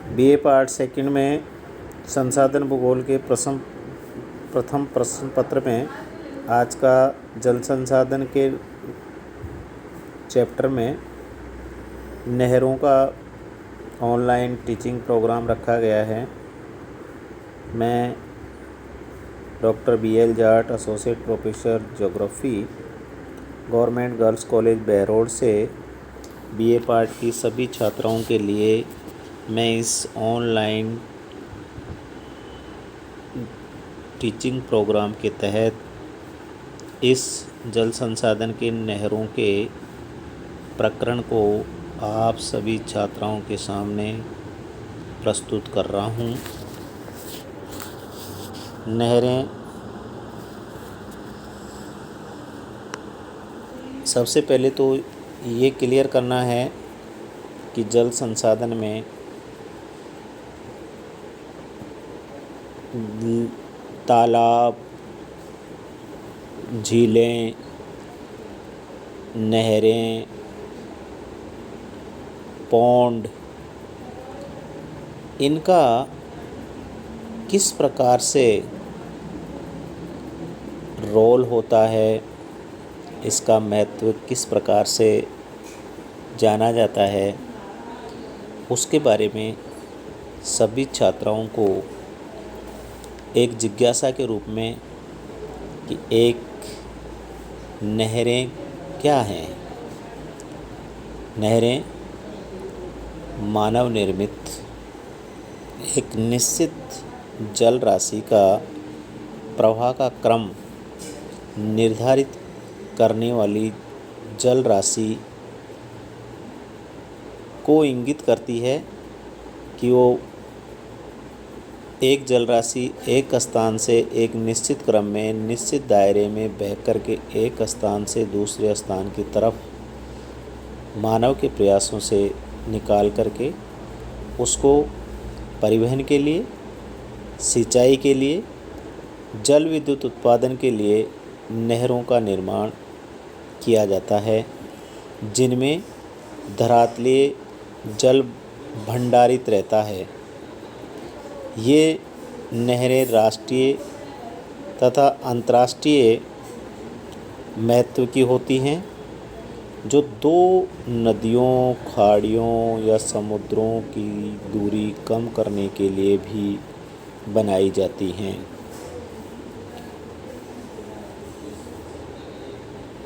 BA part second में संसाधन भूगोल के प्रथम प्रश्न पत्र में आज का जल संसाधन के चैप्टर में नहरों का ऑनलाइन टीचिंग प्रोग्राम रखा गया है। मैं doctor BL Jat, associate professor geography, government girls college Behror से बीए पार्ट की सभी छात्राओं के लिए मैं इस ऑनलाइन टीचिंग प्रोग्राम के तहत इस जल संसाधन के नहरों के प्रकरण को आप सभी छात्राओं के सामने प्रस्तुत कर रहा हूँ। नहरें, सबसे पहले तो ये क्लियर करना है कि जल संसाधन में तालाब, झीलें, नहरें, पौंड, इनका किस प्रकार से रोल होता है, इसका महत्व किस प्रकार से जाना जाता है, उसके बारे में सभी छात्राओं को एक जिज्ञासा के रूप में कि एक नहरें क्या हैं। नहरें मानव निर्मित एक निश्चित जल राशि का प्रवाह का क्रम निर्धारित करने वाली जल राशि को इंगित करती है कि वो एक जल राशि एक स्थान से एक निश्चित क्रम में निश्चित दायरे में बह करके एक स्थान से दूसरे स्थान की तरफ मानव के प्रयासों से निकाल करके उसको परिवहन के लिए, सिंचाई के लिए, जल विद्युत उत्पादन के लिए नहरों का निर्माण किया जाता है, जिनमें धरातलीय जल भंडारित रहता है। ये नहरें राष्ट्रीय तथा अंतर्राष्ट्रीय महत्व की होती हैं, जो दो नदियों, खाड़ियों या समुद्रों की दूरी कम करने के लिए भी बनाई जाती हैं।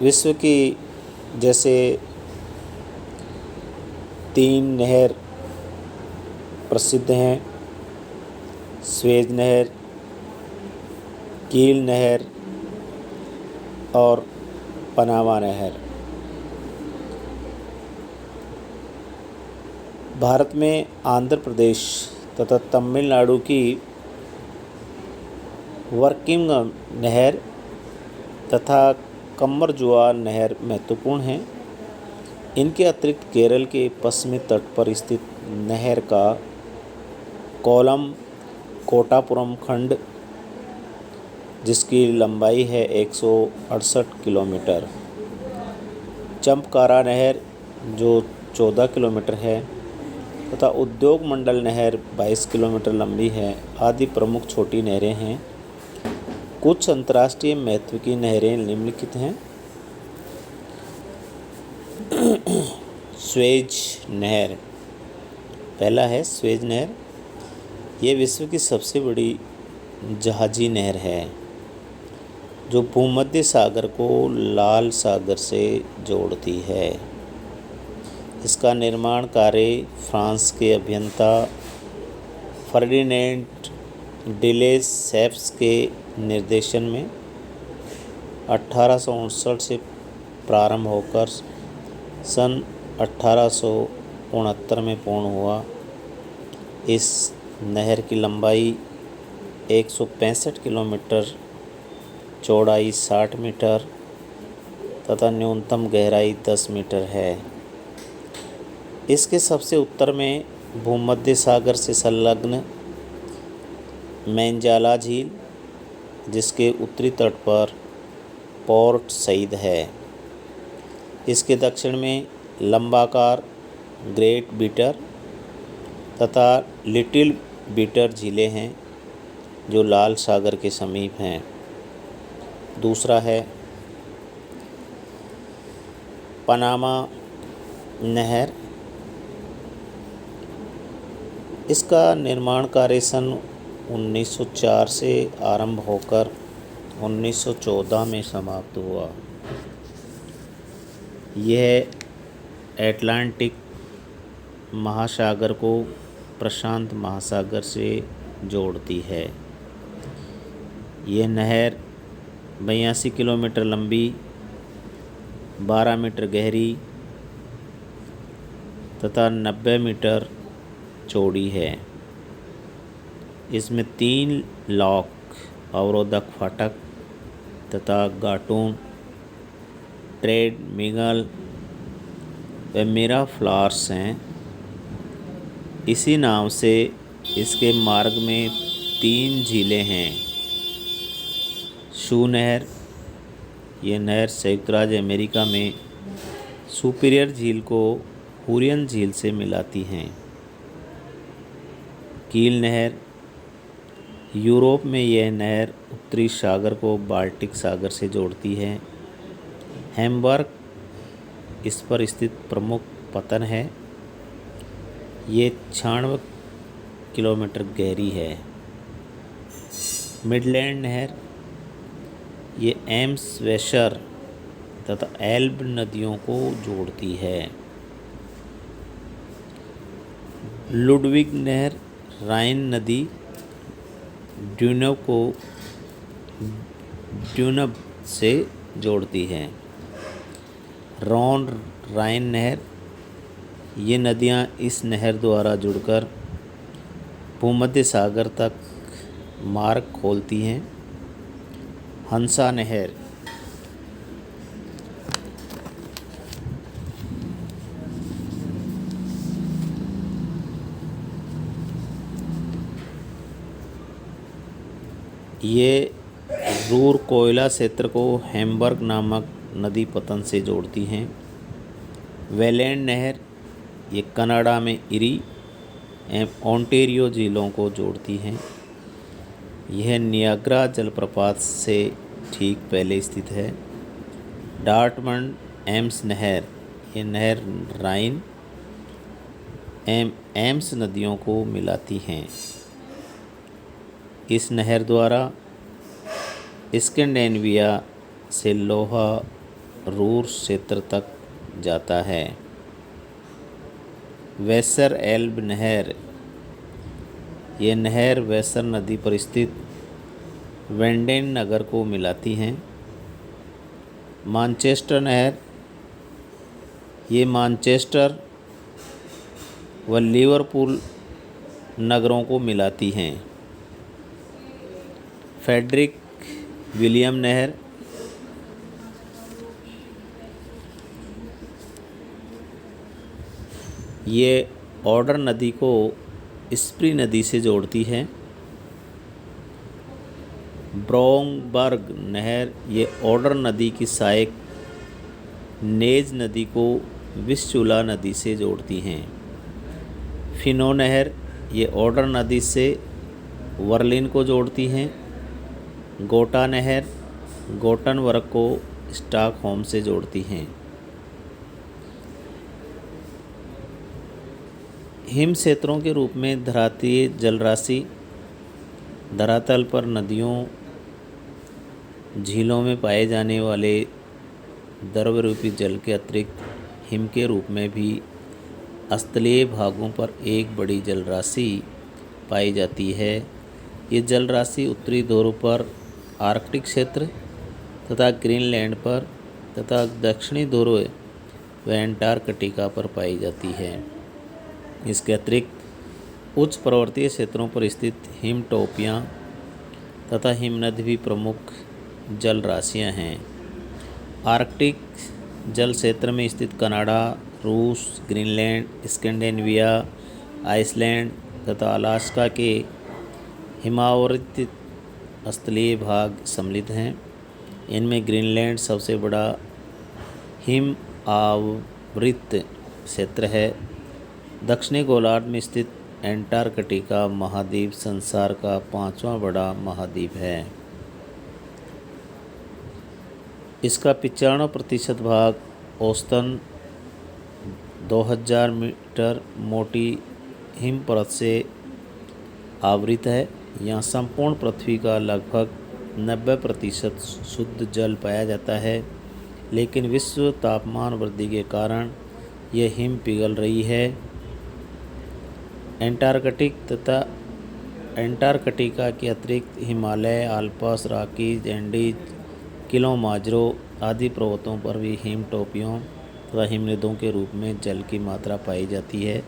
विश्व की जैसे 3 नहर प्रसिद्ध हैं, स्वेज नहर, कील नहर और पनामा नहर। भारत में आंध्र प्रदेश तथा तमिलनाडु की वर्किंग नहर तथा कम्मरजुआ नहर महत्वपूर्ण हैं। इनके अतिरिक्त केरल के पश्चिमी तट पर स्थित नहर का कोलम कोटापुरम खंड, जिसकी लंबाई है 168 किलोमीटर, चंपकारा नहर जो 14 किलोमीटर है तथा उद्योग मंडल नहर 22 किलोमीटर लंबी है, आदि प्रमुख छोटी नहरें हैं। कुछ अंतर्राष्ट्रीय महत्व की नहरें निम्नलिखित हैं। स्वेज नहर, पहला है स्वेज नहर। ये विश्व की सबसे बड़ी जहाजी नहर है, जो भूमध्य सागर को लाल सागर से जोड़ती है। इसका निर्माण कार्य फ्रांस के अभियंता फर्डिनेंड डे लेसेप्स के निर्देशन में 1859 से प्रारंभ होकर सन 1869 में पूर्ण हुआ। इस नहर की लंबाई 165 किलोमीटर, चौड़ाई 60 मीटर तथा न्यूनतम गहराई 10 मीटर है। इसके सबसे उत्तर में भूमध्य सागर से संलग्न मैंजाला झील, जिसके उत्तरी तट पर पोर्ट सईद है। इसके दक्षिण में लंबाकार ग्रेट बीटर तथा लिटिल बीटर झीलें हैं जो लाल सागर के समीप हैं। दूसरा है पनामा नहर। इसका निर्माण कार्य सन 1904 से आरंभ होकर 1914 में समाप्त हुआ। यह अटलांटिक महासागर को प्रशांत महासागर से जोड़ती है। यह नहर 82 किलोमीटर लंबी, 12 मीटर गहरी तथा 90 मीटर चौड़ी है। इसमें 3 लॉक, अवरोधक फाटक तथा गाटून, ट्रेड मिगल व मीरा फ्लावर्स हैं। इसी नाम से इसके मार्ग में 3 झीलें हैं। शू नहर, ये नहर संयुक्त राज्य अमेरिका में सुपीरियर झील को हुरियन झील से मिलाती हैं। कील नहर, यूरोप में यह नहर उत्तरी सागर को बाल्टिक सागर से जोड़ती है। हैम्बर्ग इस पर स्थित प्रमुख पतन है। ये 96 किलोमीटर गहरी है। मिडलैंड नहर, ये एम्स, वेशर तथा एल्ब नदियों को जोड़ती है। लुडविग नहर राइन नदी ड्यूनब को ड्यूनब से जोड़ती है। रॉन राइन नहर, ये नदियाँ इस नहर द्वारा जुड़कर भूमध्य सागर तक मार्ग खोलती हैं। हंसा नहर, ये रूर कोयला क्षेत्र को हैम्बर्ग नामक नदी पतन से जोड़ती हैं। वेलैंड नहर, ये कनाडा में इरी एवं ओंटेरियो झीलों को जोड़ती हैं। यह नियाग्रा जलप्रपात से ठीक पहले स्थित है। डार्टमंड एम्स नहर, ये नहर राइन एवं एम्स नदियों को मिलाती हैं। इस नहर द्वारा स्कैंडिनेविया से लोहा रूर क्षेत्र तक जाता है। वेसर एल्ब नहर, ये नहर वेसर नदी पर स्थित वेंडेन नगर को मिलाती हैं। मानचेस्टर नहर, ये मानचेस्टर व लिवरपूल नगरों को मिलाती हैं। फ्रेडरिक विलियम नहर, ये ऑर्डर नदी को स्प्री नदी से जोड़ती है। ब्रोंगबर्ग नहर, ये ऑर्डर नदी की सहायक नेज नदी को विस्चूला नदी से जोड़ती हैं। फिनो नहर, ये ऑर्डर नदी से वर्लिन को जोड़ती हैं। गोटा नहर गोटनबर्ग को स्टॉकहोम से जोड़ती हैं। हिम क्षेत्रों के रूप में धरातीय जलराशि धरातल पर नदियों, झीलों में पाए जाने वाले द्रवरूपी जल के अतिरिक्त हिम के रूप में भी स्थलीय भागों पर एक बड़ी जलराशि पाई जाती है। ये जलराशि उत्तरी ध्रुव पर आर्कटिक क्षेत्र तथा ग्रीनलैंड पर तथा दक्षिणी ध्रुव व एंटार्कटिका पर पाई जाती है। इसके अतिरिक्त उच्च पर्वतीय क्षेत्रों पर स्थित हिम टोपियाँ तथा हिमनद भी प्रमुख जल राशियाँ हैं। आर्कटिक जल क्षेत्र में स्थित कनाडा, रूस, ग्रीनलैंड, स्कैंडिनेविया, आइसलैंड तथा अलास्का के हिमावृत स्थलीय भाग सम्मिलित हैं। इनमें ग्रीनलैंड सबसे बड़ा हिम आवृत क्षेत्र है। दक्षिणी गोलार्ध में स्थित एंटार्कटिका महाद्वीप संसार का 5वां बड़ा महाद्वीप है। इसका 95% भाग औसतन 2000 मीटर मोटी हिम परत से आवृत है। यहाँ संपूर्ण पृथ्वी का लगभग 90% शुद्ध जल पाया जाता है, लेकिन विश्व तापमान वृद्धि के कारण यह हिम पिघल रही है। एंटार्कटिका के अतिरिक्त Himalaya, Alps, Rockies, Andes, Kilimanjaro आदि पर्वतों पर भी हिम टोपियों तथा हिमनदों के रूप में जल की मात्रा पाई जाती है।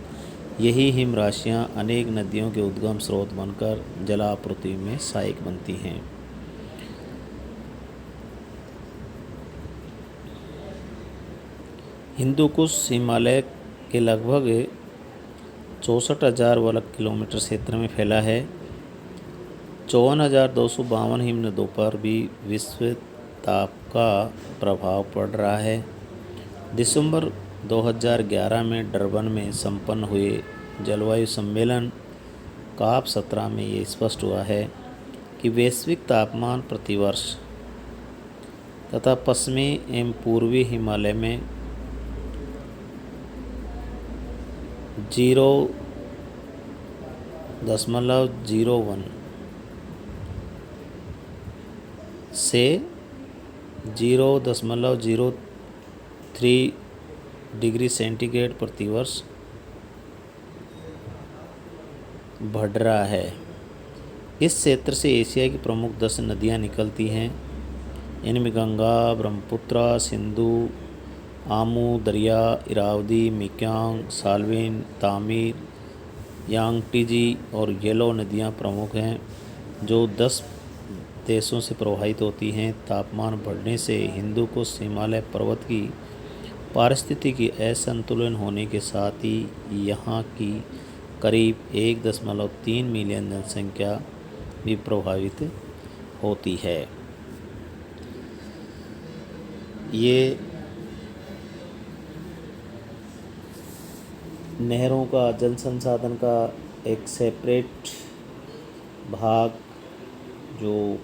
यही हिम राशियाँ अनेक नदियों के उद्गम स्रोत बनकर जलापूर्ति में सहायक बनती हैं। हिंदू कुश हिमालय के लगभग 64,000 वर्ग किलोमीटर क्षेत्र में फैला है। 54,252 हिमनदों पर भी विश्व ताप का प्रभाव पड़ रहा है। दिसंबर 2011 में डरबन में संपन्न हुए जलवायु सम्मेलन COP17 में ये स्पष्ट हुआ है कि वैश्विक तापमान प्रतिवर्ष तथा पश्चिमी एवं पूर्वी हिमालय में 0.01 से 0.03 डिग्री सेंटीग्रेड प्रतिवर्ष बढ़ रहा है। इस क्षेत्र से एशिया की प्रमुख 10 नदियाँ निकलती हैं। इनमें गंगा, ब्रह्मपुत्र, सिंधु, आमू दरिया, इरावदी, मेकंग, साल्विन, तामीर, यांगटीजी और येलो नदियाँ प्रमुख हैं, जो 10 देशों से प्रवाहित होती हैं। तापमान बढ़ने से हिंदू कुश हिमालय पर्वत की पारिस्थितिकी असंतुलन होने के साथ ही यहाँ की करीब 1.3 मिलियन जनसंख्या भी प्रभावित होती है। ये नहरों का, जल संसाधन का एक सेपरेट भाग जो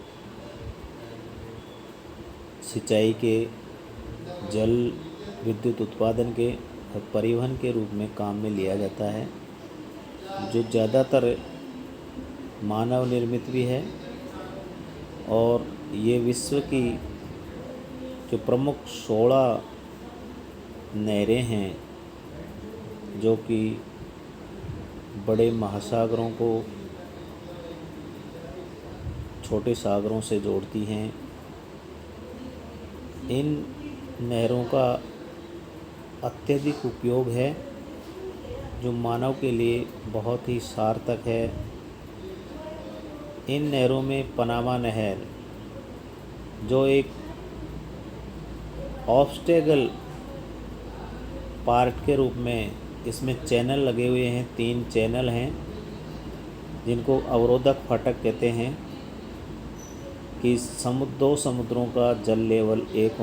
सिंचाई के, जल विद्युत उत्पादन के और परिवहन के रूप में काम में लिया जाता है, जो ज़्यादातर मानव निर्मित भी है। और ये विश्व की जो प्रमुख 16 नहरें हैं, जो कि बड़े महासागरों को छोटे सागरों से जोड़ती हैं। इन नहरों का अत्यधिक उपयोग है, जो मानव के लिए बहुत ही सार्थक है। इन नहरों में पनामा नहर, जो एक ऑब्स्टेकल पार्ट के रूप में, इसमें चैनल लगे हुए हैं, 3 चैनल हैं, जिनको अवरोधक फाटक कहते हैं, कि दो समुद्रों का जल लेवल एक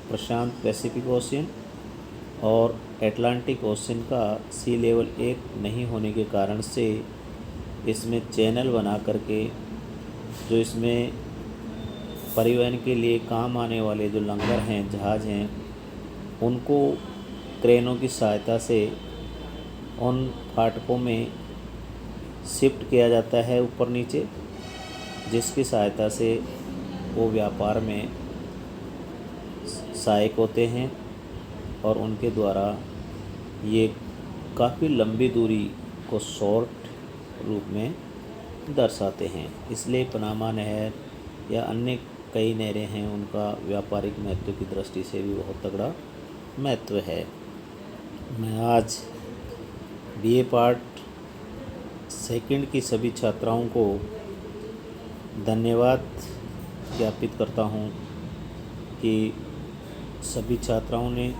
प्रशांत पैसिफिक ओशियन और एटलांटिक ओशियन का सी लेवल एक नहीं होने के कारण से इसमें चैनल बना करके, जो इसमें परिवहन के लिए काम आने वाले जो लंगर हैं, जहाज़ हैं, उनको क्रेनों की सहायता से उन फाटकों में शिफ्ट किया जाता है ऊपर नीचे, जिसकी सहायता से वो व्यापार में सहायक होते हैं और उनके द्वारा ये काफ़ी लंबी दूरी को शॉर्ट रूप में दर्शाते हैं। इसलिए पनामा नहर या अन्य कई नहरें हैं, उनका व्यापारिक महत्व की दृष्टि से भी बहुत तगड़ा महत्व है। मैं आज BA पार्ट सेकंड की सभी छात्राओं को धन्यवाद ज्ञापित करता हूँ कि सभी छात्राओं ने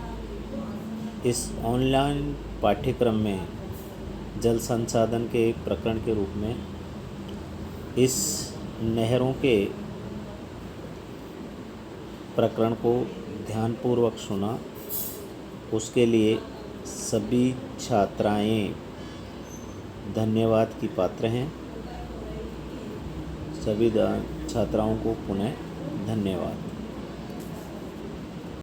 इस ऑनलाइन पाठ्यक्रम में जल संसाधन के एक प्रकरण के रूप में इस नहरों के प्रकरण को ध्यानपूर्वक सुना। उसके लिए सभी छात्राएं धन्यवाद की पात्र हैं। सभी छात्राओं को पुनः धन्यवाद।